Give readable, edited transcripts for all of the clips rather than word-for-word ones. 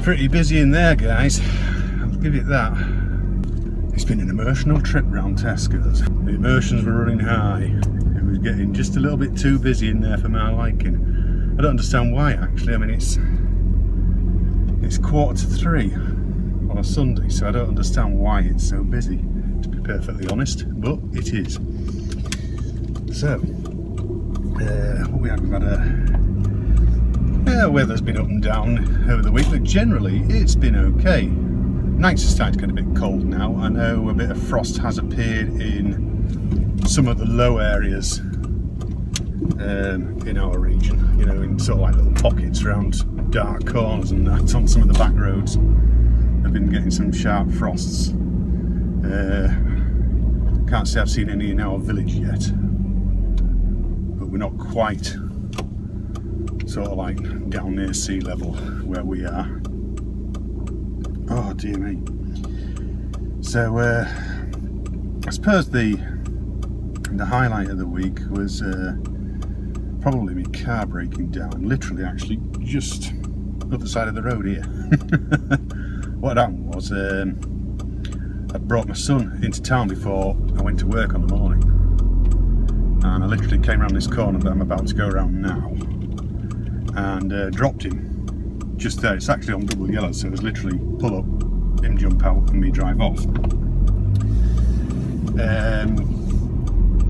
pretty busy in there, guys. I'll give it that. It's been an emotional trip round Tesco's. The emotions were running high. It was getting just a little bit too busy in there for my liking. I don't understand why, actually. I mean, it's 3:15 on a Sunday, so I don't understand why it's so busy, to be perfectly honest, but it is. So, what we've had weather's been up and down over the week, but generally it's been okay. Nights are starting to get a bit cold now. I know a bit of frost has appeared in some of the low areas in our region, you know, in sort of like little pockets around dark corners and that. On some of the back roads I've been getting some sharp frosts. Can't say I've seen any in our village yet, but we're not quite sort of like down near sea level where we are. Oh dear me. So I suppose the highlight of the week was probably my car breaking down, literally actually just other side of the road here. What happened was I brought my son into town before I went to work on the morning, and I literally came around this corner that I'm about to go around now and dropped him just there. It's actually on double yellow, so it was literally pull up, him jump out and me drive off.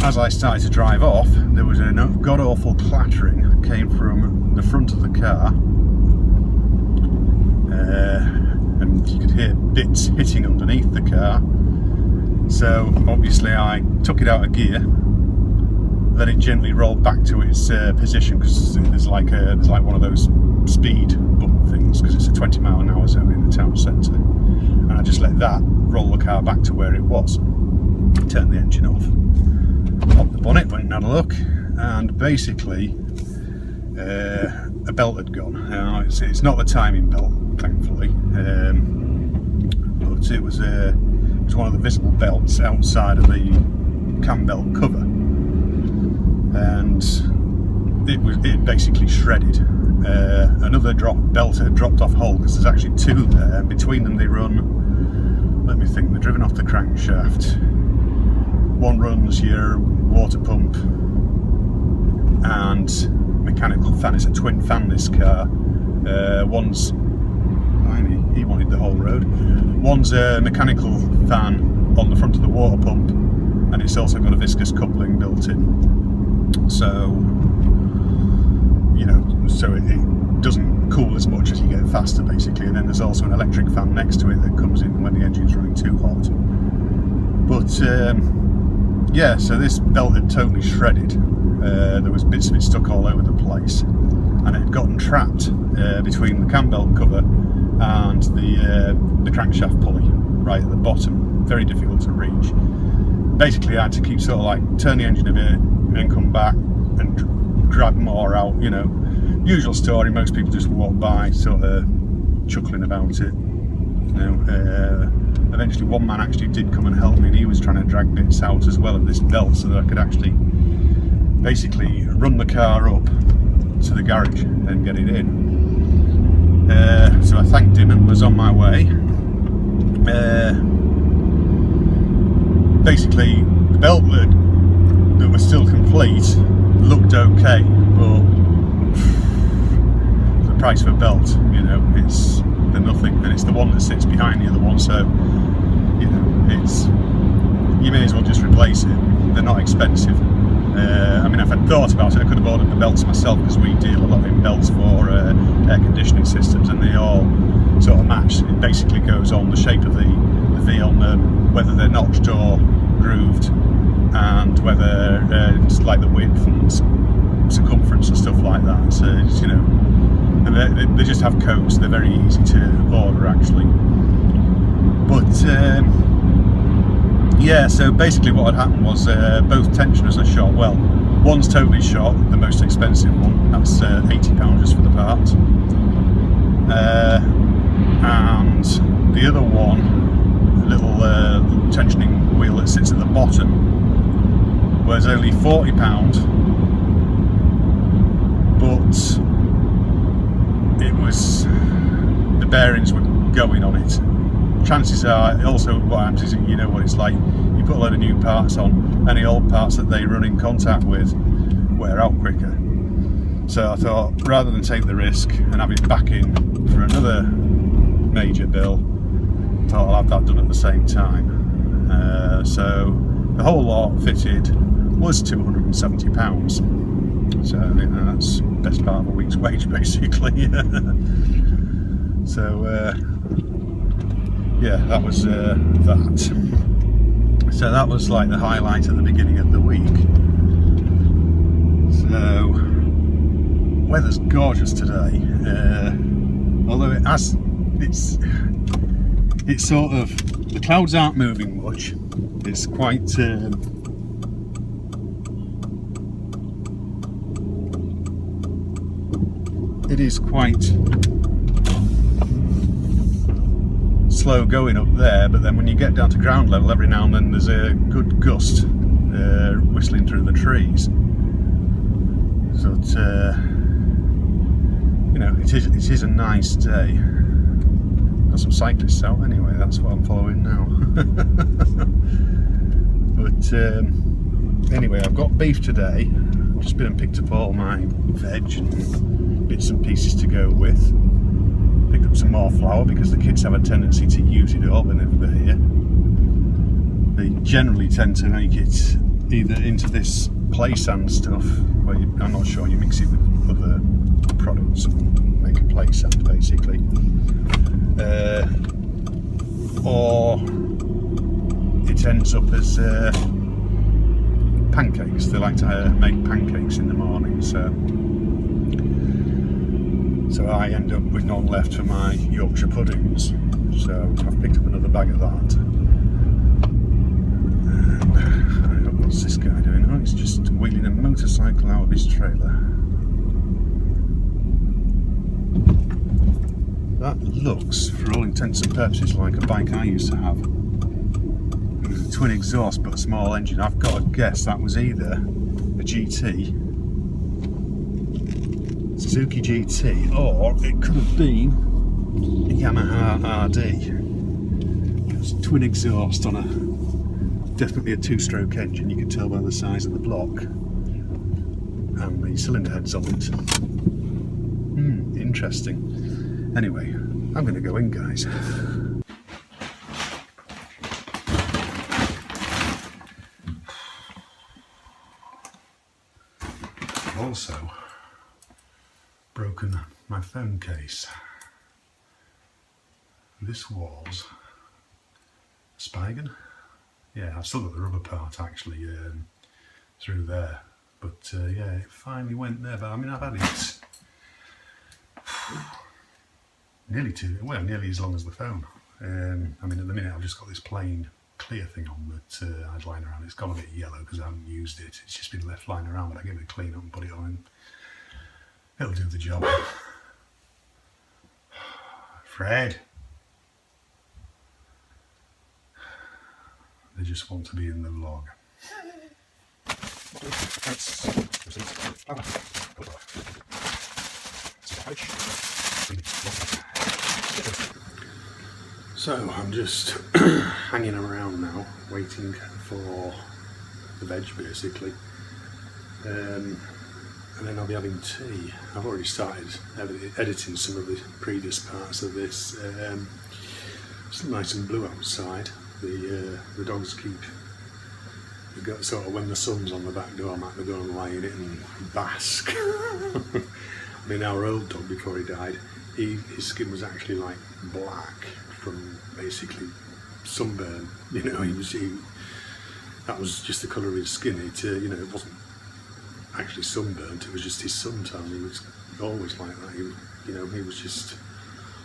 As I started to drive off, there was a god-awful clattering that came from the front of the car, and you could hear bits hitting underneath the car. So obviously I took it out of gear, let it gently roll back to its position, because there's like one of those speed bump things, because it's a 20-mile-an-hour zone in the town centre, and I just let that roll the car back to where it was. Turned the engine off, popped the bonnet, went and had a look, and basically a belt had gone. Now it's not the timing belt, thankfully, but it was one of the visible belts outside of the cam belt cover, and it basically shredded. Another belt had dropped off hold, because there's actually two there, and between them they run, let me think, they're driven off the crankshaft. One runs your water pump and mechanical fan. It's a twin fan, this car. One's, he wanted the whole road. One's a mechanical fan on the front of the water pump, and it's also got a viscous coupling built in. So, you know, so it doesn't cool as much as you get faster, basically. And then there's also an electric fan next to it that comes in when the engine's running too hot. But yeah, so this belt had totally shredded. There was bits of it stuck all over the place, and it had gotten trapped between the cam belt cover and the crankshaft pulley right at the bottom. Very difficult to reach. Basically, I had to keep sort of like turn the engine a bit and then come back and grab more out. You know, usual story. Most people just walk by, sort of chuckling about it. You know. Eventually one man actually did come and help me, and he was trying to drag bits out as well of this belt so that I could actually basically run the car up to the garage and get it in. So I thanked him and was on my way. Basically the belt that was still complete looked okay, but the price of a belt, you know, it's the nothing, and it's the one that sits behind the other one, so you know, you may as well just replace it. They're not expensive. I mean, if I'd thought about it, I could have ordered the belts myself, because we deal a lot in belts for air conditioning systems, and they all sort of match. It basically goes on the shape of the V on them, whether they're notched or grooved, and whether it's like the width and circumference and stuff like that. So it's, you know, and they just have codes. They're very easy to order, actually. But yeah, so basically what had happened was both tensioners are shot. Well, one's totally shot, the most expensive one. That's £80 just for the part. And the other one, the little tensioning wheel that sits at the bottom, was only £40, but it was, the bearings were going on it. Chances are, also what happens is, you know what it's like, you put a load of new parts on, any old parts that they run in contact with wear out quicker. So I thought, rather than take the risk and have it back in for another major bill, I thought I'll have that done at the same time. So the whole lot fitted was £270. So I think that's the best part of a week's wage, basically. So yeah, that was that. So that was like the highlight at the beginning of the week. So weather's gorgeous today, although it's sort of, the clouds aren't moving much. It's quite it is quite slow going up there, but then when you get down to ground level, every now and then there's a good gust whistling through the trees. So you know, it is a nice day. Got some cyclists out anyway, that's what I'm following now. But anyway, I've got beef today. I've just been and picked up all my veg and bits and pieces to go with. Picked up some more flour because the kids have a tendency to use it all whenever they're here. They generally tend to make it either into this play sand stuff, where I'm not sure, you mix it with other products and make a play sand basically, or it ends up as pancakes. They like to make pancakes in the morning, so I end up with none left for my Yorkshire puddings. So I've picked up another bag of that. What's this guy doing? Oh, he's just wheeling a motorcycle out of his trailer. That looks, for all intents and purposes, like a bike I used to have. It was a twin exhaust but a small engine. I've got to guess that was either a GT, Suzuki GT, or it could have been a Yamaha RD. It was twin exhaust on definitely a two-stroke engine. You can tell by the size of the block and the cylinder heads on it. Interesting. Anyway, I'm going to go in, guys. I've also broken my phone case. This was a Spigen. Yeah, I've still got the rubber part actually through there, but yeah, it finally went there. But I mean, I've had it nearly as long as the phone. I mean, at the minute I've just got this plain clear thing on that I'd lying around. It's gone a bit yellow because I haven't used it. It's just been left lying around, but I give it a clean up and put it on and it'll do the job. Fred! They just want to be in the vlog. So I'm just hanging around now, waiting for the veg basically, and then I'll be having tea. I've already started editing some of the previous parts of this. It's nice and blue outside. The dogs keep, sort of when the sun's on the back door, I might go and lie in it and bask. I mean, our old dog, before he died, his skin was actually like black from basically sunburn. You know, that was just the colour of his skin. You know, it wasn't actually sunburnt. It was just his suntan. He was always like that. He was just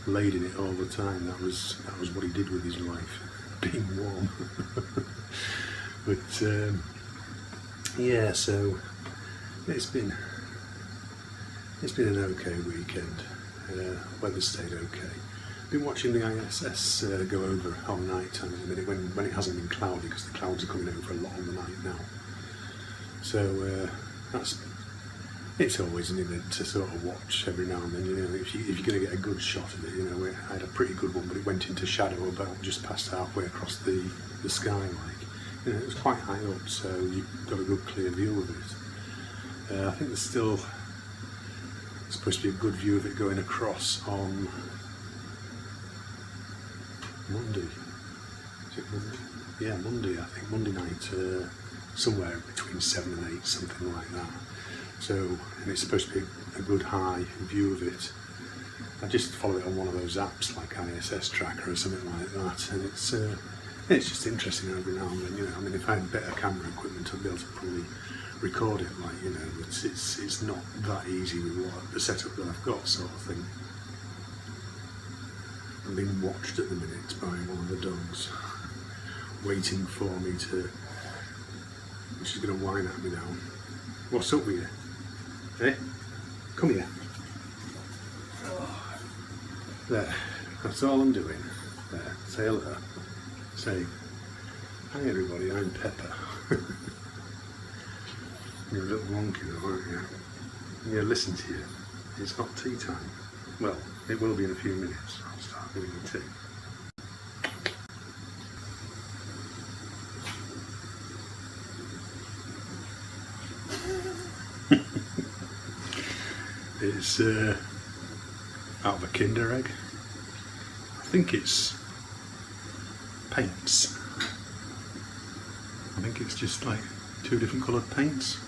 laid in it all the time. That was what he did with his life, being warm. But yeah, so it's been an okay weekend. Weather stayed okay. Been watching the ISS go over on night time at the minute when it hasn't been cloudy, because the clouds are coming over a lot on the night now. So that's it's always an event to sort of watch every now and then. You know, if you're going to get a good shot of it, you know, I had a pretty good one, but it went into shadow about just past halfway across the sky, like, you know, it was quite high up, so you got a good clear view of it. I think there's still supposed to be a good view of it going across on Monday. Is it Monday? Yeah, Monday, I think, Monday night, somewhere between 7 and 8, something like that. So, and it's supposed to be a good high view of it. I just follow it on one of those apps like ISS Tracker or something like that, and it's just interesting every now and then. You know, I mean, if I had better camera equipment, I'd be able to probably record it. Like, you know, it's not that easy with the setup that I've got, sort of thing. I'm being watched at the minute by one of the dogs, waiting for me to. She's going to whine at me now. What's up with you? Hey, come here. There, that's all I'm doing. There, say hello. Say, hi everybody, I'm Pepper. You're a little wonky though, aren't you? Yeah, listen to you. It's not tea time. Well, it will be in a few minutes. I'll start doing the tea. It's out of a Kinder egg. I think it's paints. I think it's just like 2 different coloured paints.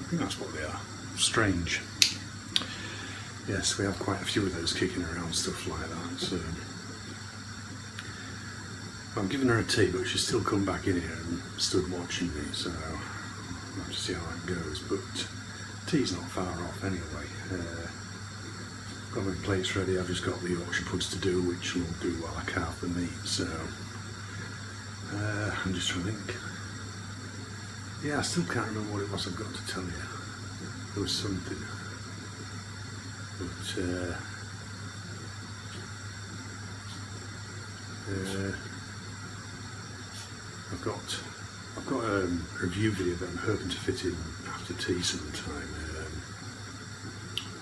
I think that's what they are. Strange. Yes, we have quite a few of those kicking around, stuff like that. So I'm giving her a tea, but she's still come back in here and stood watching me, so I'll have to see how that goes. But tea's not far off anyway. Got my plates ready. I've just got the Yorkshire puds to do, which we'll do while I carve the meat. So I'm just trying to think. Yeah, I still can't remember what it was I've got to tell you. There was something, but I've got a review video that I'm hoping to fit in after tea sometime.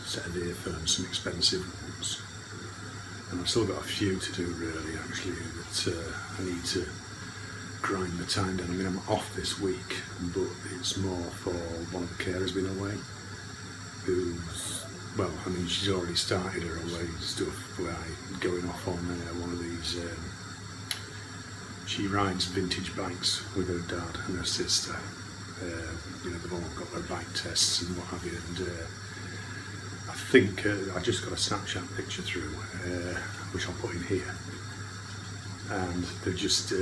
Set of earphones, some expensive ones, and I've still got a few to do really, actually, that I need to grind the time down. I mean, I'm off this week, but it's more for one of the carers being away, who's, well, I mean, she's already started her away stuff by going off on one of these, she rides vintage bikes with her dad and her sister. You know, they've all got their bike tests and what have you, and I think I just got a Snapchat picture through, which I'll put in here, and they've just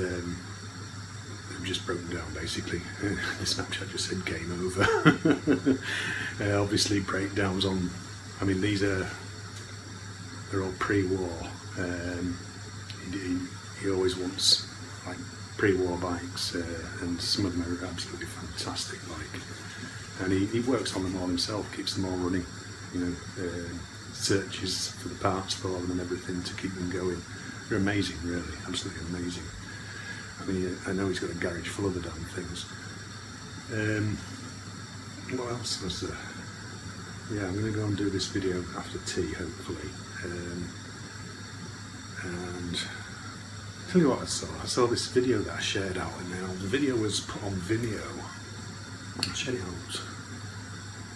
broken down basically. The Snapchat just said game over. Obviously breakdowns on, I mean, they're all pre-war. He always wants like pre-war bikes, and some of them are absolutely fantastic, like, and he works on them all himself, keeps them all running, you know, searches for the parts for them and everything to keep them going. They're amazing, really, absolutely amazing. I mean, I know he's got a garage full of the damn things. What else was there? Yeah, I'm going to go and do this video after tea, hopefully. And tell you what I saw. I saw this video that I shared out, and now the video was put on Vimeo. I shared it out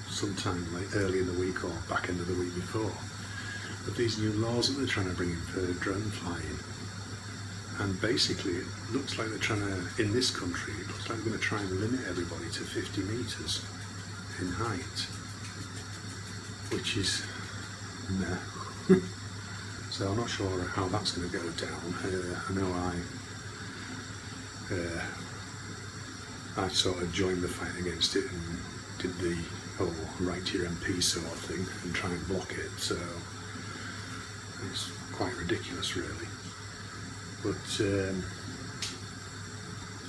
sometime like early in the week or back end of the week before. But these new laws that they're trying to bring in for drone flying. And basically it looks like they're trying to, in this country, it looks like they're going to try and limit everybody to 50 metres in height, which is no. So I'm not sure how that's going to go down. I know I sort of joined the fight against it and did the whole write to your MP sort of thing and try and block it, so it's quite ridiculous really. But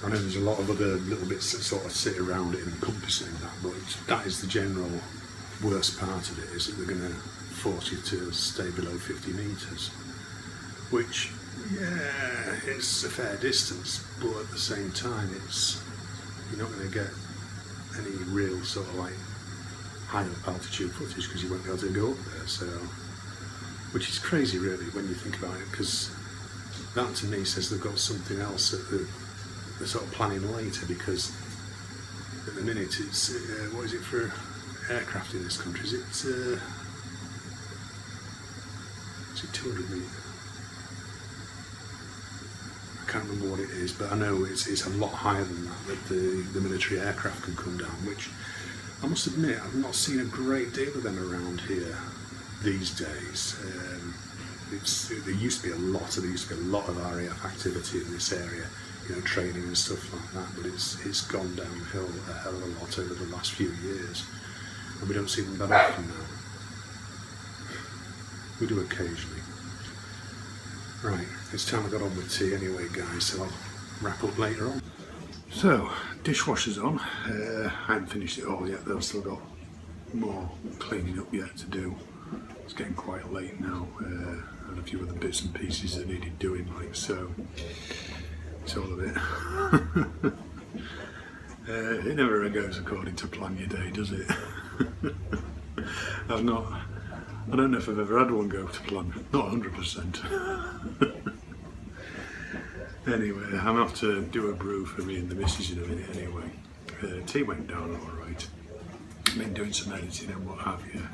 I know there's a lot of other little bits that sort of sit around it encompassing that, but that is the general worst part of it, is that they're going to force you to stay below 50 metres, which, yeah, it's a fair distance, but at the same time you're not going to get any real sort of like high up altitude footage because you won't be able to go up there. So, which is crazy really when you think about it, because that to me says they've got something else that they're sort of planning later, because at the minute it's, what is it for aircraft in this country? Is it 200 metre? I can't remember what it is, but I know it's a lot higher than that the military aircraft can come down, which I must admit I've not seen a great deal of them around here these days. There used to be a lot of RAF activity in this area, you know, training and stuff like that, but it's gone downhill a hell of a lot over the last few years, and we don't see them that often now. We do occasionally. Right, it's time I got on with tea anyway, guys, so I'll wrap up later on. So, dishwasher's on. I haven't finished it all yet though, still got more cleaning up yet to do. It's getting quite late now, and a few other bits and pieces that needed doing, like so. It's all a bit... it never goes according to plan your day, does it? I don't know if I've ever had one go to plan, not 100%. Anyway, I'm off to do a brew for me and the missus in a minute anyway. Tea went down alright. I've been doing some editing and what have you.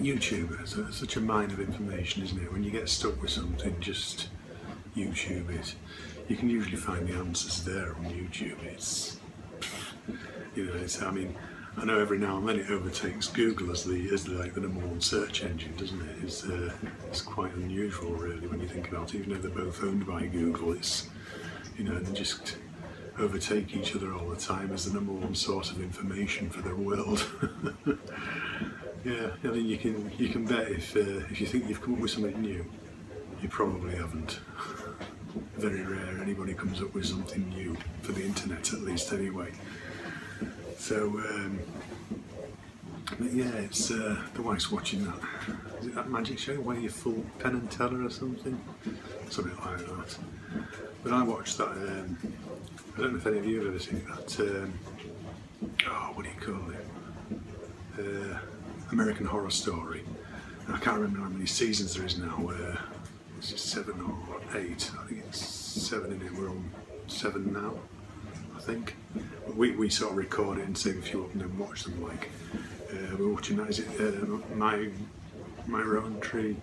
YouTube is such a mine of information, isn't it? When you get stuck with something, just YouTube it. You can usually find the answers there on YouTube. It's, you know, I mean, I know every now and then it overtakes Google as the number one search engine, doesn't it? It's quite unusual, really, when you think about it. Even though they're both owned by Google, it's, you know, they just overtake each other all the time as the number one source of information for the world. Yeah, I mean, you can bet if you think you've come up with something new, you probably haven't. Very rare anybody comes up with something new for the internet, at least anyway. So, but yeah, it's the wife's watching that. Is it that magic show where you full Penn and Teller or something? Something like that. But I watched that. I don't know if any of you have ever seen that. What do you call it? American Horror Story. And I can't remember how many seasons there is now. Is it 7 or 8? I think it's 7 in it. We're on 7 now, I think. But we sort of record it and save a few up and then watch them. Like we're watching that. Is it my Rowan Tree?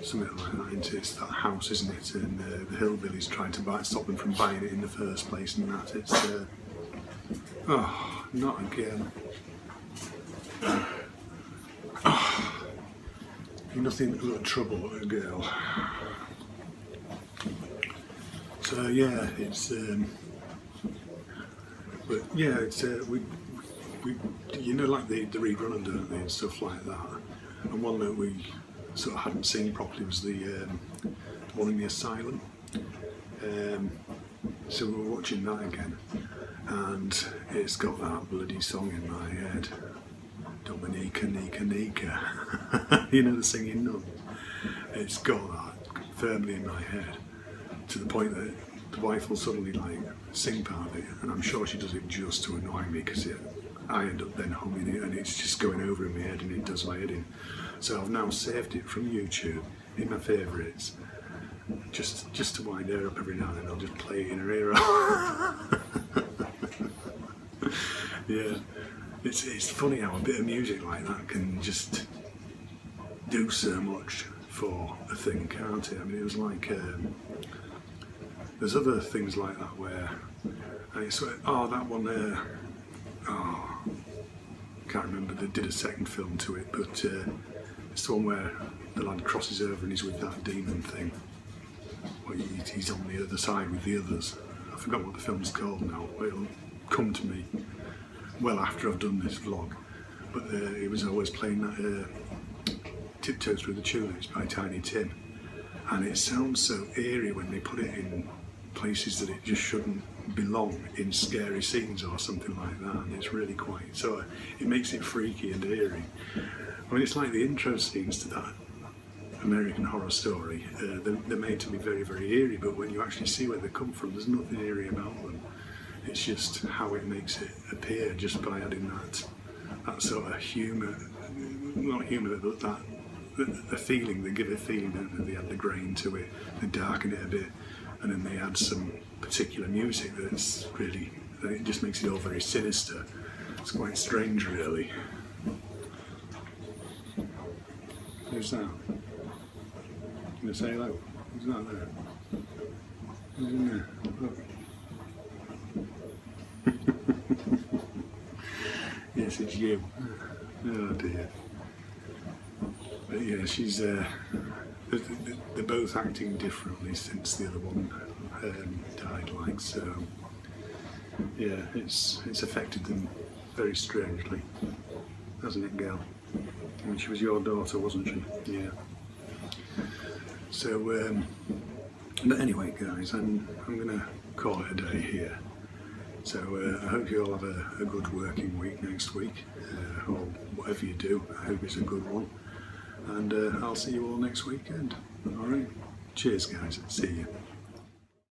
Something like that. It's that house, isn't it? And the hillbillies trying to stop them from buying it in the first place, and that. It's oh, not again. Oh, nothing but trouble, a girl. So yeah, it's but yeah, it's we you know, like they rerun them, don't they, and stuff like that. And one that we sort of hadn't seen properly was the one in the asylum. So we were watching that again, and it's got that bloody song in my head. Dominica, Nika, Nika. You know, the singing nun. It's got that firmly in my head, to the point that the wife will suddenly like sing part of it, and I'm sure she does it just to annoy me, because I end up then humming it and it's just going over in my head and it does my head in. So I've now saved it from YouTube in my favourites, just to wind her up every now and then. I'll just play it in her ear. Yeah. It's funny how a bit of music like that can just do so much for a thing, can't it? I mean, it was like, there's other things like that where, I swear, that one there, can't remember, they did a second film to it, but it's the one where the lad crosses over and he's with that demon thing. Well, he's on the other side with the others. I forgot what the film's called now, but it'll come to me well after I've done this vlog. But he was always playing that Tiptoe Through the Tulips by Tiny Tim, and it sounds so eerie when they put it in places that it just shouldn't belong, in scary scenes or something like that, and it's really quite, so it makes it freaky and eerie. I mean, it's like the intro scenes to that American Horror Story, they're made to be very, very eerie, but when you actually see where they come from, there's nothing eerie about them. It's just how it makes it appear, just by adding that sort of humour, not humour, but the feeling. They give it a feeling, don't they? They add the grain to it, they darken it a bit, and then they add some particular music that's really, it just makes it all very sinister. It's quite strange, really. Who's that? Can I say hello? Who's that there? Who's in there? Look. Yes, it's you. Oh dear. But yeah, she's they're both acting differently since the other one died, like, so yeah, it's affected them very strangely, hasn't it, girl? And she was your daughter, wasn't she? Yeah. So but anyway, guys, I'm gonna call it a day here. So I hope you all have a good working week next week, or whatever you do. I hope it's a good one, and I'll see you all next weekend. All right. Cheers, guys. See you.